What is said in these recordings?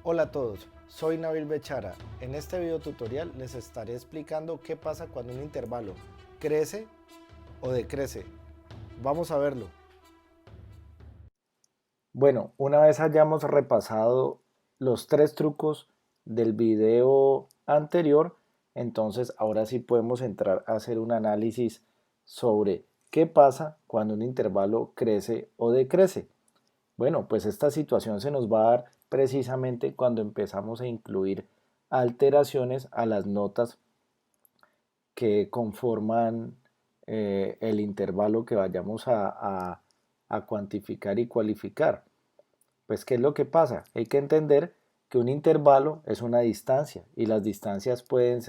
Hola a todos, soy Nabil Bechara. En este video tutorial les estaré explicando qué pasa cuando un intervalo crece o decrece. Vamos a verlo. Bueno, una vez hayamos repasado los tres trucos del video anterior, entonces ahora sí podemos entrar a hacer un análisis sobre qué pasa cuando un intervalo crece o decrece. Bueno, pues esta situación se nos va a dar precisamente cuando empezamos a incluir alteraciones a las notas que conforman el intervalo que vayamos a cuantificar y cualificar. Pues, ¿qué es lo que pasa? Hay que entender que un intervalo es una distancia y las distancias pueden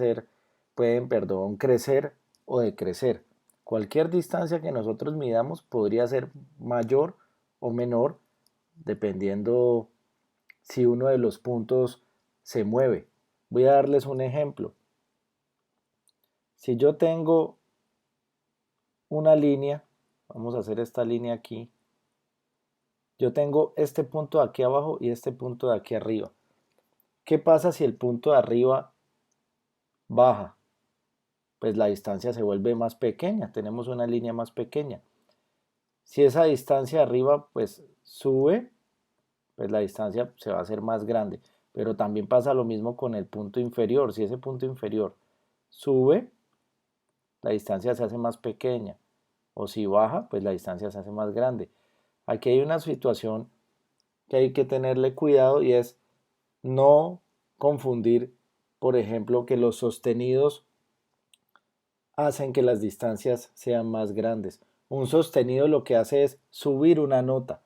crecer o decrecer. Cualquier distancia que nosotros midamos podría ser mayor o menor dependiendo si uno de los puntos se mueve. Voy a darles un ejemplo. Si yo tengo una línea, vamos a hacer esta línea aquí, yo tengo este punto de aquí abajo y este punto de aquí arriba. ¿Qué pasa si el punto de arriba baja? Pues la distancia se vuelve más pequeña, tenemos una línea más pequeña. Si esa distancia de arriba pues sube, pues la distancia se va a hacer más grande. Pero también pasa lo mismo con el punto inferior. Si ese punto inferior sube, la distancia se hace más pequeña. O si baja, pues la distancia se hace más grande. Aquí hay una situación que hay que tenerle cuidado y es no confundir, por ejemplo, que los sostenidos hacen que las distancias sean más grandes. Un sostenido lo que hace es subir una nota,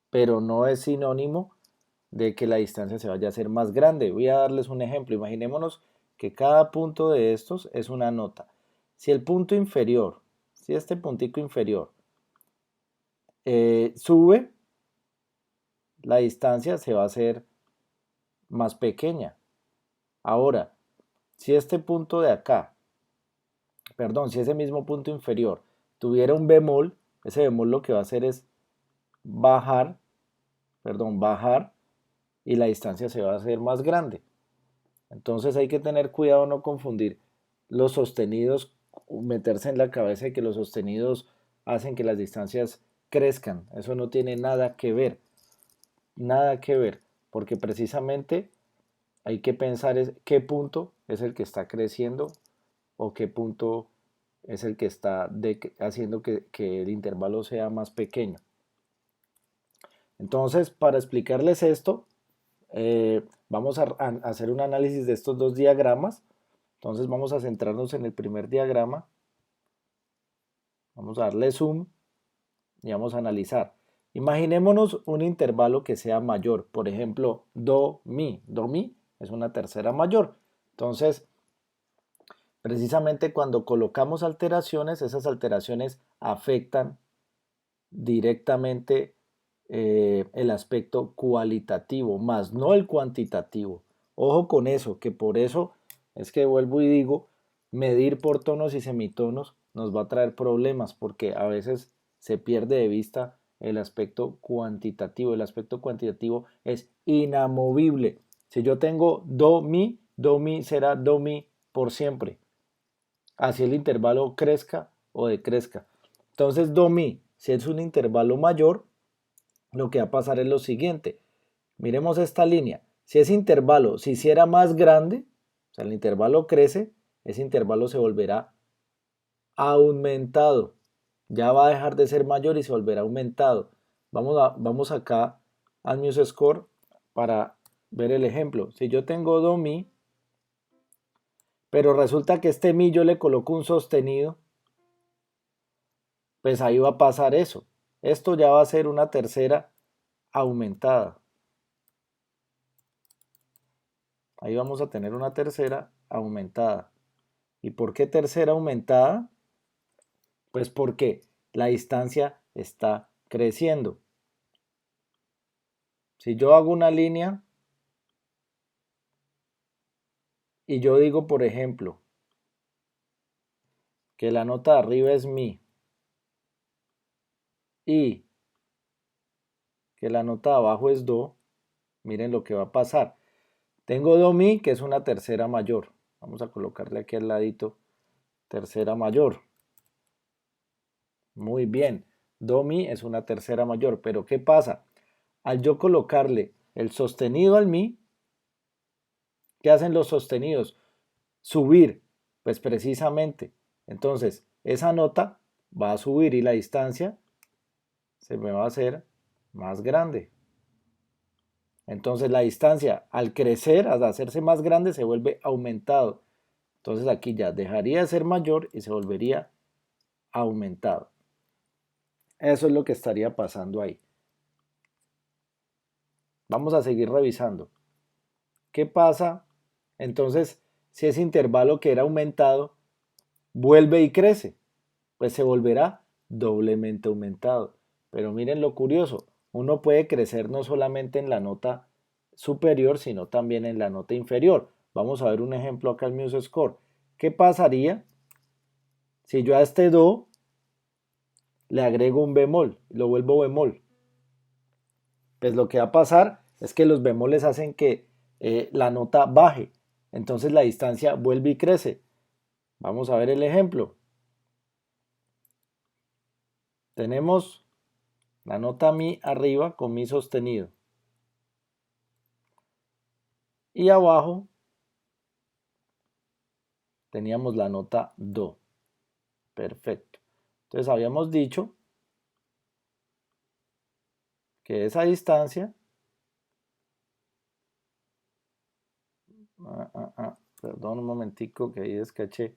pero no es sinónimo de que la distancia se vaya a hacer más grande. Voy a darles un ejemplo. Imaginémonos que cada punto de estos es una nota. Si el punto inferior, si este puntico inferior sube, la distancia se va a hacer más pequeña. Ahora, si este punto de acá, perdón, si ese mismo punto inferior tuviera un bemol, ese bemol lo que va a hacer es bajar, bajar y la distancia se va a hacer más grande. Entonces hay que tener cuidado no confundir los sostenidos, meterse en la cabeza de que los sostenidos hacen que las distancias crezcan. Eso no tiene nada que ver, nada que ver, porque precisamente hay que pensar es qué punto es el que está creciendo o qué punto es el que está haciendo que el intervalo sea más pequeño. Entonces, para explicarles esto, vamos a hacer un análisis de estos dos diagramas. Entonces vamos a centrarnos en el primer diagrama, vamos a darle zoom y vamos a analizar. Imaginémonos un intervalo que sea mayor, por ejemplo, do, mi. Do, mi es una tercera mayor. Entonces, precisamente cuando colocamos alteraciones, esas alteraciones afectan directamente el aspecto cualitativo, más no el cuantitativo. Ojo con eso, que por eso es que vuelvo y digo, medir por tonos y semitonos nos va a traer problemas porque a veces se pierde de vista el aspecto cuantitativo. El aspecto cuantitativo es inamovible. Si yo tengo do, mi será do, mi por siempre. Así el intervalo crezca o decrezca. Entonces, do, mi, si es un intervalo mayor, lo que va a pasar es lo siguiente. Miremos esta línea. Si ese intervalo se hiciera más grande, o sea, el intervalo crece, ese intervalo se volverá aumentado. Ya va a dejar de ser mayor y se volverá aumentado. Vamos acá al MuseScore para ver el ejemplo. Si yo tengo do, mi, pero resulta que este mi yo le coloco un sostenido, pues ahí va a pasar eso. Esto ya va a ser una tercera aumentada. Ahí vamos a tener una tercera aumentada. ¿Y por qué tercera aumentada? Pues porque la distancia está creciendo. Si yo hago una línea y yo digo, por ejemplo, que la nota de arriba es mi y que la nota de abajo es do, Miren lo que va a pasar. Tengo do mi, que es una tercera mayor. Vamos a colocarle aquí al ladito tercera mayor. Muy bien. Do mi es una tercera mayor. Pero ¿qué pasa? Al yo colocarle el sostenido al mi, ¿qué hacen los sostenidos? Subir. Pues precisamente. Entonces, esa nota va a subir y la distancia se me va a hacer más grande. Entonces la distancia al crecer, al hacerse más grande, se vuelve aumentado. Entonces aquí ya dejaría de ser mayor y se volvería aumentado. Eso es lo que estaría pasando ahí. Vamos a seguir revisando. ¿Qué pasa? Entonces, si ese intervalo que era aumentado vuelve y crece, pues se volverá doblemente aumentado. Pero miren lo curioso, uno puede crecer no solamente en la nota superior, sino también en la nota inferior. Vamos a ver un ejemplo acá en MuseScore. ¿Qué pasaría si yo a este do le agrego un bemol, lo vuelvo bemol? Pues lo que va a pasar es que los bemoles hacen que la nota baje, entonces la distancia vuelve y crece. Vamos a ver el ejemplo. Tenemos la nota mi arriba con mi sostenido. Y abajo teníamos la nota do. Perfecto. Entonces habíamos dicho que esa distancia, perdón un momentico que ahí descaché,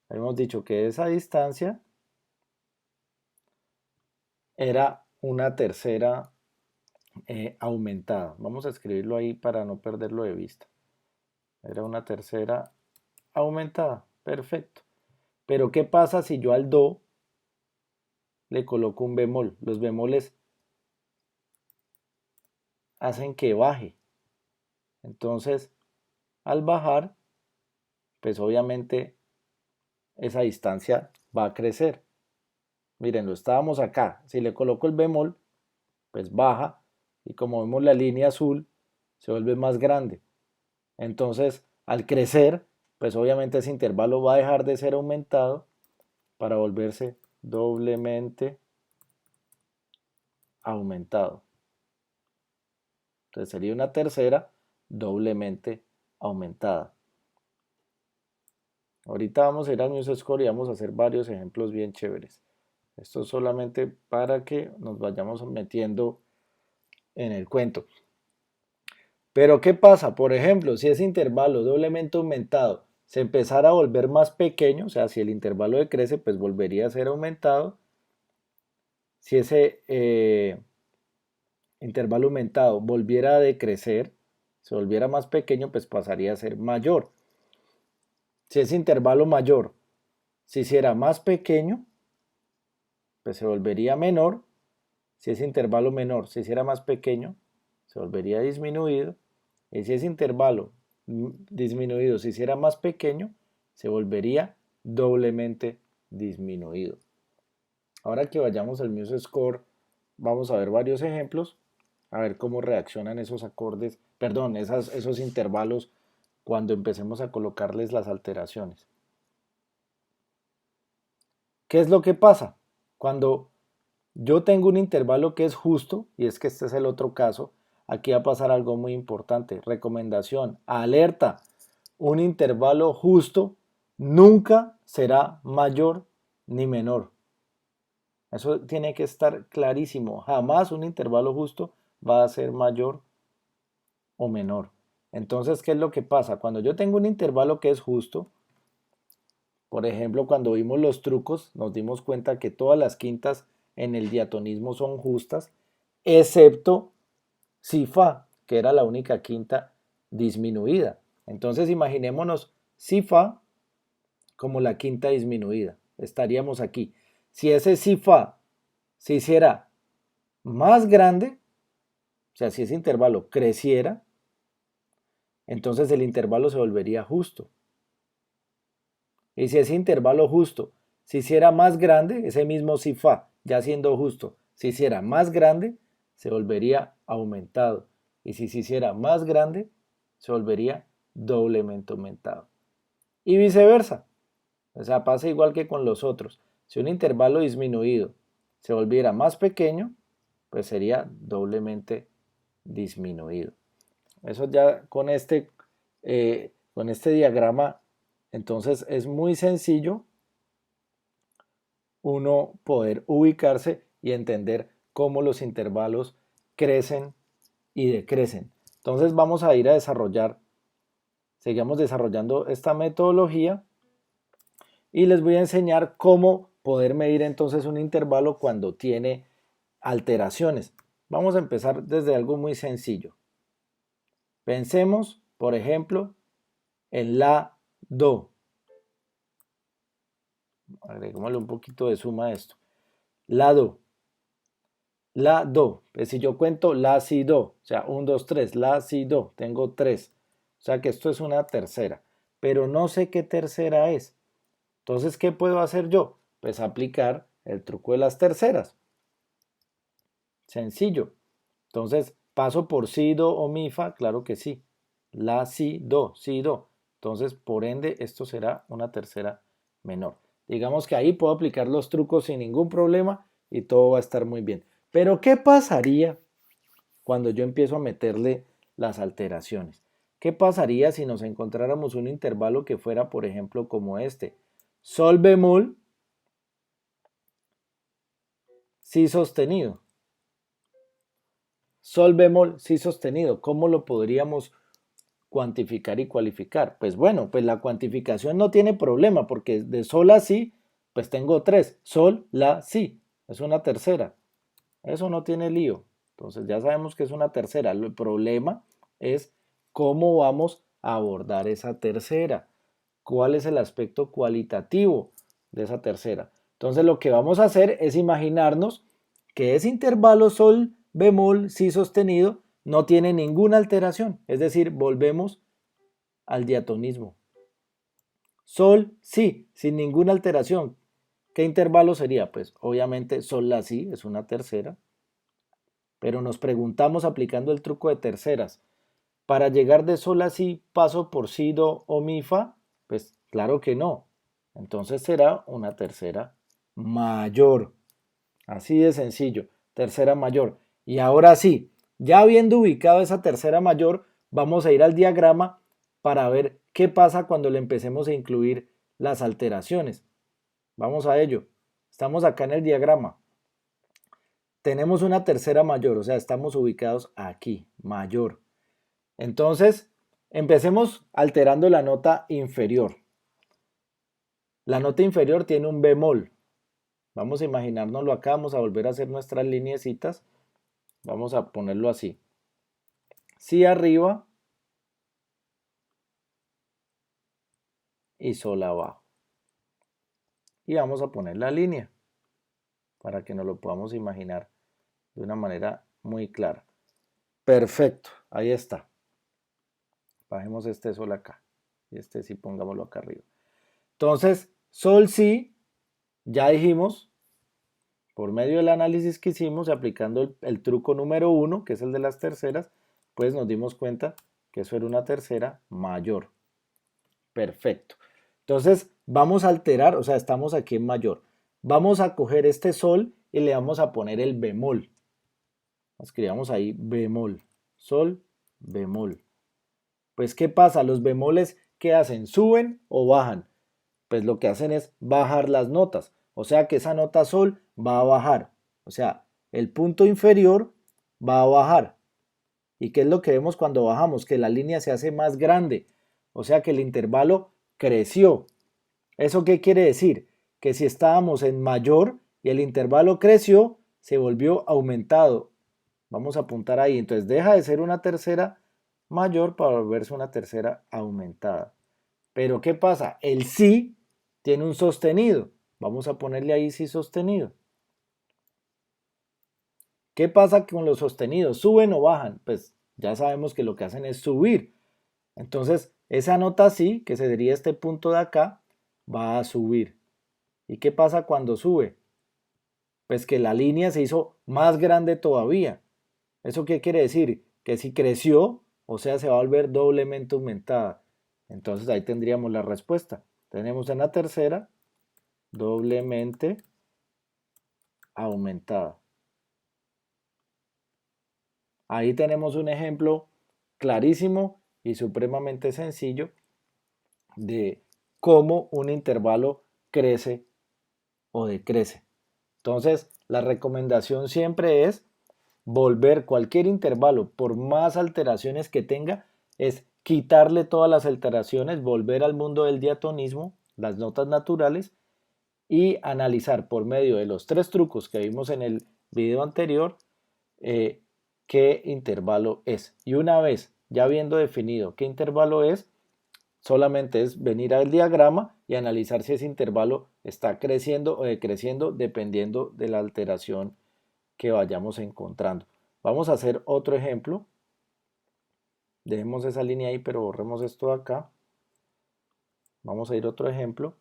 habíamos dicho que esa distancia era una tercera aumentada. Vamos a escribirlo ahí para no perderlo de vista. Era una tercera aumentada. Perfecto. Pero ¿qué pasa si yo al do le coloco un bemol? Los bemoles hacen que baje. Entonces, al bajar, pues obviamente esa distancia va a crecer. Miren, lo estábamos acá. Si le coloco el bemol, pues baja. Y como vemos la línea azul, se vuelve más grande. Entonces, al crecer, pues obviamente ese intervalo va a dejar de ser aumentado para volverse doblemente aumentado. Entonces sería una tercera doblemente aumentada. Ahorita vamos a ir al MuseScore y vamos a hacer varios ejemplos bien chéveres. Esto es solamente para que nos vayamos metiendo en el cuento. Pero ¿qué pasa? Por ejemplo, si ese intervalo doblemente aumentado se empezara a volver más pequeño, o sea, si el intervalo decrece, pues volvería a ser aumentado. Si ese intervalo aumentado volviera a decrecer, se volviera más pequeño, pues pasaría a ser mayor. Si ese intervalo mayor se hiciera más pequeño, pues se volvería menor. Si ese intervalo menor se hiciera más pequeño, se volvería disminuido. Y si ese intervalo disminuido se hiciera más pequeño, se volvería doblemente disminuido. Ahora que vayamos al MuseScore, vamos a ver varios ejemplos, a ver cómo reaccionan esos acordes, perdón, esos intervalos cuando empecemos a colocarles las alteraciones. ¿Qué es lo que pasa? Cuando yo tengo un intervalo que es justo, y es que este es el otro caso, aquí va a pasar algo muy importante. Recomendación, alerta, un intervalo justo nunca será mayor ni menor. Eso tiene que estar clarísimo. Jamás un intervalo justo va a ser mayor o menor. Entonces, ¿qué es lo que pasa? Cuando yo tengo un intervalo que es justo, por ejemplo, cuando vimos los trucos, nos dimos cuenta que todas las quintas en el diatonismo son justas, excepto si fa, que era la única quinta disminuida. Entonces, imaginémonos si fa como la quinta disminuida. Estaríamos aquí. Si ese si fa se hiciera más grande, o sea, si ese intervalo creciera, entonces el intervalo se volvería justo. Y si ese intervalo justo se hiciera más grande, ese mismo si fa, ya siendo justo, se hiciera más grande, se volvería aumentado. y si se hiciera más grande, se volvería doblemente aumentado. Y viceversa. O sea, pasa igual que con los otros. Si un intervalo disminuido se volviera más pequeño, pues sería doblemente disminuido. Eso ya con este diagrama, entonces es muy sencillo uno poder ubicarse y entender cómo los intervalos crecen y decrecen. Entonces vamos a ir a sigamos desarrollando esta metodología y les voy a enseñar cómo poder medir entonces un intervalo cuando tiene alteraciones. Vamos a empezar desde algo muy sencillo. Pensemos, por ejemplo, en la do. Agreguémosle un poquito de suma a esto. La do. La do. Pues si yo cuento la, si, do. O sea, 1, 2, 3. La, si, do. Tengo 3. O sea que esto es una tercera. Pero no sé qué tercera es. Entonces, ¿qué puedo hacer yo? Pues aplicar el truco de las terceras. Sencillo. Entonces, paso por si, do o mi, fa. Claro que sí. La, si, do. Si, do. Entonces, por ende, esto será una tercera menor. Digamos que ahí puedo aplicar los trucos sin ningún problema y todo va a estar muy bien. Pero ¿qué pasaría cuando yo empiezo a meterle las alteraciones? ¿Qué pasaría si nos encontráramos un intervalo que fuera, por ejemplo, como este? Sol bemol, si sostenido. Sol bemol, si sostenido. ¿Cómo lo podríamos cuantificar y cualificar? Pues bueno, pues la cuantificación no tiene problema porque de sol a si, pues tengo 3. Sol, la, si. Es una tercera. Eso no tiene lío. Entonces ya sabemos que es una tercera. El problema es cómo vamos a abordar esa tercera. ¿Cuál es el aspecto cualitativo de esa tercera? Entonces lo que vamos a hacer es imaginarnos que ese intervalo sol bemol si sostenido no tiene ninguna alteración. Es decir, volvemos al diatonismo. Sol, si, sin ninguna alteración. ¿Qué intervalo sería? Pues obviamente sol, la, si es una tercera. Pero nos preguntamos aplicando el truco de terceras, ¿para llegar de sol a si paso por si, do o mi, fa? Pues claro que no. Entonces será una tercera mayor. Así de sencillo, tercera mayor. Y ahora sí, ya habiendo ubicado esa tercera mayor, vamos a ir al diagrama para ver qué pasa cuando le empecemos a incluir las alteraciones. Vamos a ello. Estamos acá en el diagrama. Tenemos una tercera mayor, o sea, estamos ubicados aquí, mayor. Entonces, empecemos alterando la nota inferior. La nota inferior tiene un bemol. Vamos a imaginárnoslo acá, vamos a volver a hacer nuestras lineecitas. Vamos a ponerlo así. Si arriba y sol abajo. Y vamos a poner la línea para que nos lo podamos imaginar de una manera muy clara. Perfecto, ahí está. Bajemos este sol acá. Y este sí pongámoslo acá arriba. Entonces, sol si, ya dijimos, por medio del análisis que hicimos, aplicando el truco número 1, que es el de las terceras, pues nos dimos cuenta que eso era una tercera mayor. Perfecto. Entonces, vamos a alterar, o sea, estamos aquí en mayor. Vamos a coger este sol y le vamos a poner el bemol. Escribamos ahí bemol, sol, bemol. Pues, ¿qué pasa? Los bemoles, ¿qué hacen? ¿Suben o bajan? Pues lo que hacen es bajar las notas. O sea que esa nota sol va a bajar. O sea, el punto inferior va a bajar. ¿Y qué es lo que vemos cuando bajamos? Que la línea se hace más grande. O sea que el intervalo creció. ¿Eso qué quiere decir? Que si estábamos en mayor y el intervalo creció, se volvió aumentado. Vamos a apuntar ahí. Entonces deja de ser una tercera mayor para volverse una tercera aumentada. Pero ¿qué pasa? El si tiene un sostenido. Vamos a ponerle ahí si sostenido. ¿Qué pasa con los sostenidos? ¿Suben o bajan? Pues ya sabemos que lo que hacen es subir. Entonces, esa nota si, que sería este punto de acá, va a subir. ¿Y qué pasa cuando sube? Pues que la línea se hizo más grande todavía. ¿Eso qué quiere decir? que si creció, o sea, se va a volver doblemente aumentada. Entonces ahí tendríamos la respuesta. Tenemos en la tercera, doblemente aumentada. Ahí tenemos un ejemplo clarísimo y supremamente sencillo de cómo un intervalo crece o decrece. Entonces, la recomendación siempre es volver cualquier intervalo, por más alteraciones que tenga, es quitarle todas las alteraciones, volver al mundo del diatonismo, las notas naturales, y analizar por medio de los tres trucos que vimos en el video anterior qué intervalo es. Y una vez ya habiendo definido qué intervalo es, solamente es venir al diagrama y analizar si ese intervalo está creciendo o decreciendo dependiendo de la alteración que vayamos encontrando. Vamos a hacer otro ejemplo. Dejemos esa línea ahí, pero borremos esto de acá. Vamos a ir a otro ejemplo.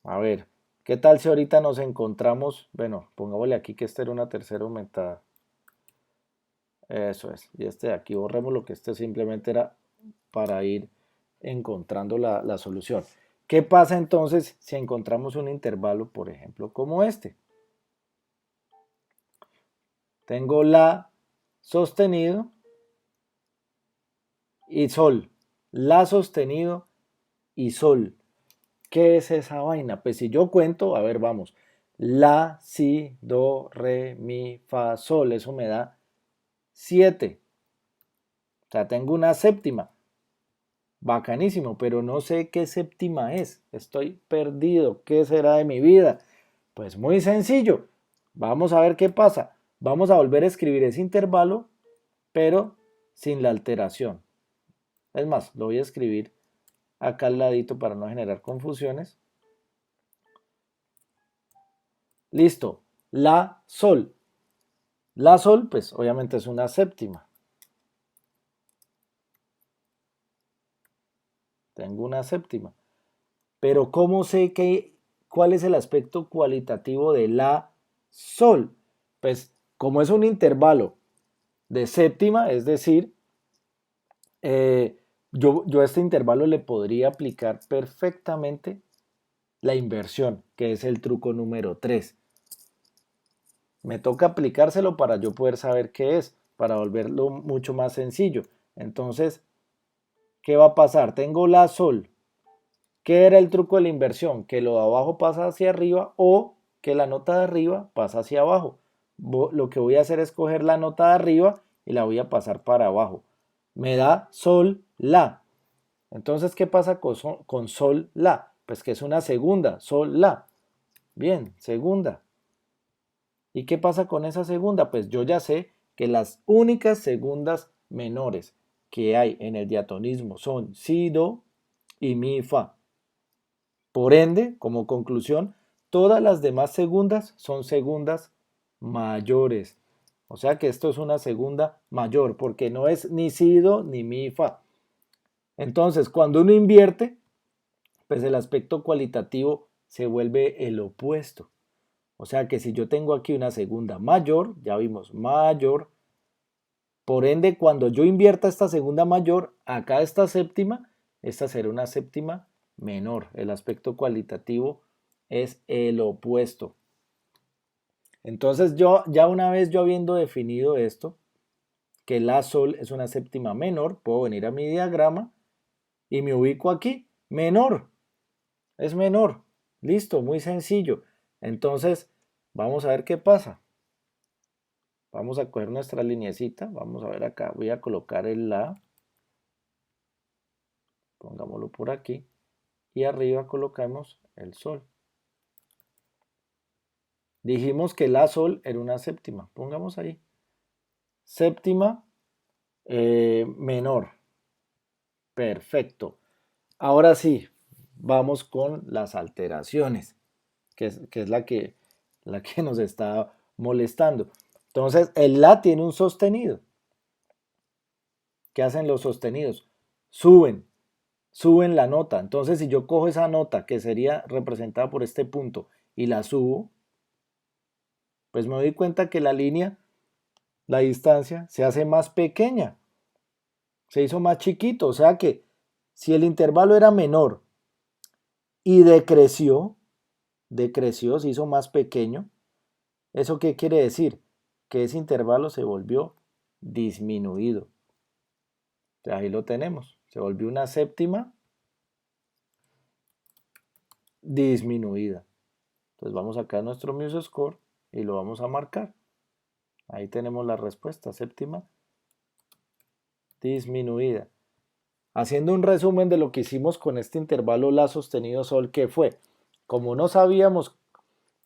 A ver, ¿qué tal si ahorita nos encontramos? Bueno, pongámosle aquí que esta era una tercera aumentada. Eso es. Y este de aquí, borremos lo que este simplemente era para ir encontrando la solución. ¿Qué pasa entonces si encontramos un intervalo, por ejemplo, como este? Tengo la sostenido y sol. La sostenido y sol. ¿Qué es esa vaina? Pues si yo cuento, a ver, vamos. La, si, do, re, mi, fa, sol. Eso me da 7. O sea, tengo una séptima. Bacanísimo, pero no sé qué séptima es. Estoy perdido. ¿Qué será de mi vida? Pues muy sencillo. Vamos a ver qué pasa. Vamos a volver a escribir ese intervalo, pero sin la alteración. Es más, lo voy a escribir acá al ladito para no generar confusiones. Listo. La, sol. La, sol, pues obviamente es una séptima. Tengo una séptima. Pero ¿cómo sé cuál es el aspecto cualitativo de la, sol? Pues como es un intervalo de séptima, es decir, yo a este intervalo le podría aplicar perfectamente la inversión, que es el truco número 3. Me toca aplicárselo para yo poder saber qué es, para volverlo mucho más sencillo. Entonces, ¿qué va a pasar? Tengo la sol. ¿Qué era el truco de la inversión? Que lo de abajo pasa hacia arriba o que la nota de arriba pasa hacia abajo. Lo que voy a hacer es coger la nota de arriba y la voy a pasar para abajo. Me da sol, la. Entonces, ¿qué pasa con sol, la? Pues que es una segunda, sol, la. Bien, segunda. ¿Y qué pasa con esa segunda? Pues yo ya sé que las únicas segundas menores que hay en el diatonismo son si, do y mi, fa. Por ende, como conclusión, todas las demás segundas son segundas mayores. O sea que esto es una segunda mayor, porque no es ni si, do ni mi, fa. Entonces, cuando uno invierte, pues el aspecto cualitativo se vuelve el opuesto. O sea que si yo tengo aquí una segunda mayor, ya vimos mayor, por ende, cuando yo invierta esta segunda mayor, acá esta séptima, esta será una séptima menor. El aspecto cualitativo es el opuesto. Entonces yo, ya una vez yo habiendo definido esto, que la sol es una séptima menor, puedo venir a mi diagrama y me ubico aquí, menor, es menor. Listo, muy sencillo. Entonces, vamos a ver qué pasa. Vamos a coger nuestra lineecita, vamos a ver acá, voy a colocar el la, pongámoslo por aquí, y arriba colocamos el sol. Dijimos que la sol era una séptima, pongamos ahí, séptima menor, perfecto. Ahora sí, vamos con las alteraciones, que es la que nos está molestando. Entonces, el la tiene un sostenido. ¿Qué hacen los sostenidos? Suben la nota. Entonces, si yo cojo esa nota que sería representada por este punto y la subo, pues me doy cuenta que la línea la distancia se hace más pequeña, se hizo más chiquito, o sea que si el intervalo era menor y decreció, se hizo más pequeño, ¿eso qué quiere decir? Que ese intervalo se volvió disminuido. Ahí lo tenemos, se volvió una séptima disminuida. Entonces vamos acá a nuestro MuseScore y lo vamos a marcar. Ahí tenemos la respuesta, séptima disminuida. Haciendo un resumen de lo que hicimos con este intervalo La sostenido Sol, que fue, como no sabíamos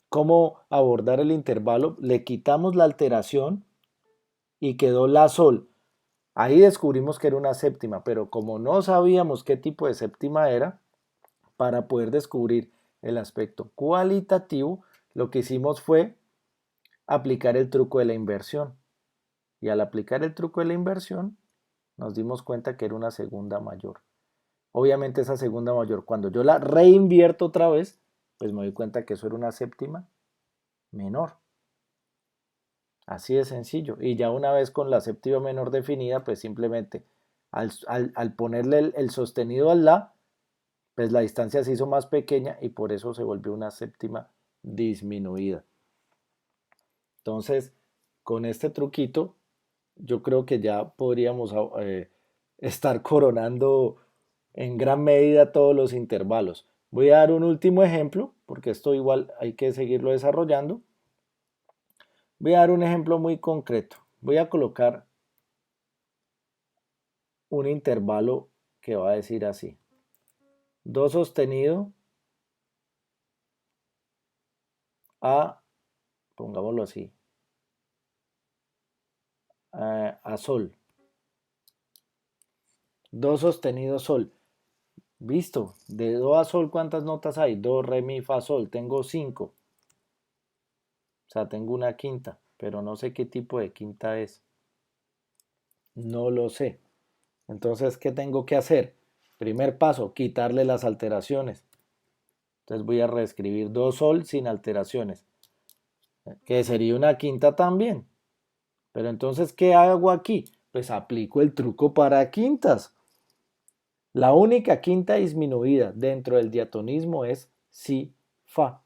cómo abordar el intervalo, le quitamos la alteración y quedó La Sol. Ahí descubrimos que era una séptima, pero como no sabíamos qué tipo de séptima era, para poder descubrir el aspecto cualitativo, lo que hicimos fue aplicar el truco de la inversión. Y al aplicar el truco de la inversión, nos dimos cuenta que era una segunda mayor. Obviamente esa segunda mayor, cuando yo la reinvierto otra vez, pues me doy cuenta que eso era una séptima menor. Así de sencillo. Y ya una vez con la séptima menor definida, pues simplemente al ponerle el sostenido al la, pues la distancia se hizo más pequeña y por eso se volvió una séptima disminuida. Entonces, con este truquito, yo creo que ya podríamos estar coronando en gran medida todos los intervalos. Voy a dar un último ejemplo, porque esto igual hay que seguirlo desarrollando. Voy a dar un ejemplo muy concreto. Voy a colocar un intervalo que va a decir así. 2 sostenido a, pongámoslo así, a sol. 2 sostenido sol. Listo. De do a sol, ¿cuántas notas hay? Do, re, mi, fa, sol. Tengo 5. O sea, tengo una quinta, pero no sé qué tipo de quinta es. No lo sé. Entonces, ¿qué tengo que hacer? Primer paso, quitarle las alteraciones. Entonces voy a reescribir do sol sin alteraciones, que sería una quinta también. Pero entonces, ¿qué hago aquí? Pues aplico el truco para quintas. La única quinta disminuida dentro del diatonismo es si, fa.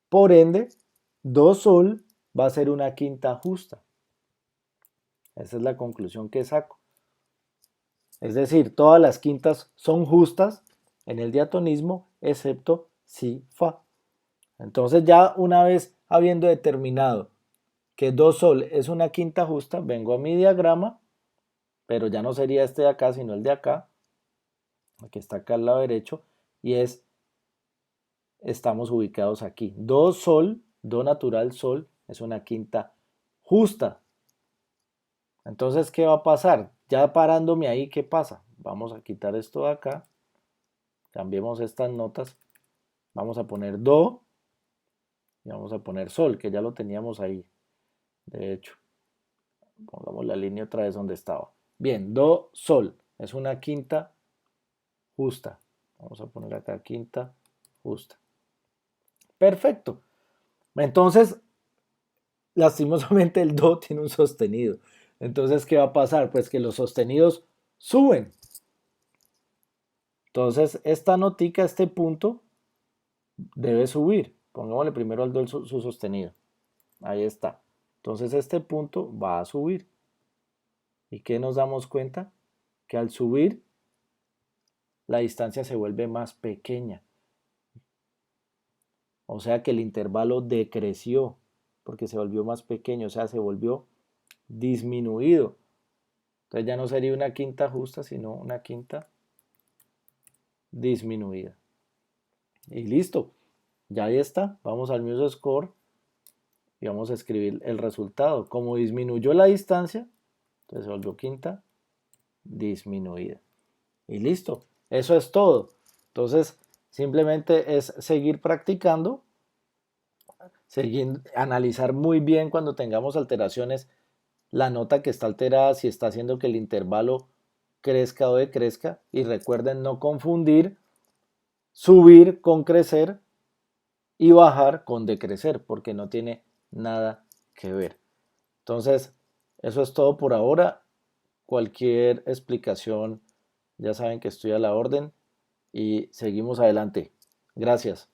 Por ende, do sol va a ser una quinta justa. Esa es la conclusión que saco. Es decir, todas las quintas son justas en el diatonismo, excepto si, fa. Entonces ya una vez habiendo determinado que do sol es una quinta justa, vengo a mi diagrama, pero ya no sería este de acá, sino el de acá, el que está acá al lado derecho, y estamos ubicados aquí. Do sol, do natural sol, es una quinta justa. Entonces, ¿qué va a pasar? Ya parándome ahí, ¿qué pasa? Vamos a quitar esto de acá, cambiemos estas notas, vamos a poner do y vamos a poner sol, que ya lo teníamos ahí, de hecho. Pongamos la línea otra vez donde estaba. Bien, do, sol, es una quinta justa. Vamos a poner acá quinta justa. Perfecto. Entonces, lastimosamente el do tiene un sostenido. Entonces, ¿qué va a pasar? Pues que los sostenidos suben. Entonces, esta notica, este punto, debe subir. Pongámosle primero al do su sostenido. Ahí está. Entonces, este punto va a subir. ¿Y qué nos damos cuenta? Que al subir, la distancia se vuelve más pequeña. O sea que el intervalo decreció porque se volvió más pequeño, o sea, se volvió disminuido. Entonces ya no sería una quinta justa, sino una quinta disminuida. Y listo, ya ahí está. Vamos al MuseScore y vamos a escribir el resultado. Como disminuyó la distancia, entonces se volvió quinta disminuida. Y listo, eso es todo. Entonces, simplemente es seguir practicando, analizar muy bien cuando tengamos alteraciones la nota que está alterada, si está haciendo que el intervalo crezca o decrezca. Y recuerden no confundir subir con crecer y bajar con decrecer, porque no tiene nada que ver. Entonces, Eso es todo por ahora. Cualquier explicación, ya saben que estoy a la orden y seguimos adelante. Gracias.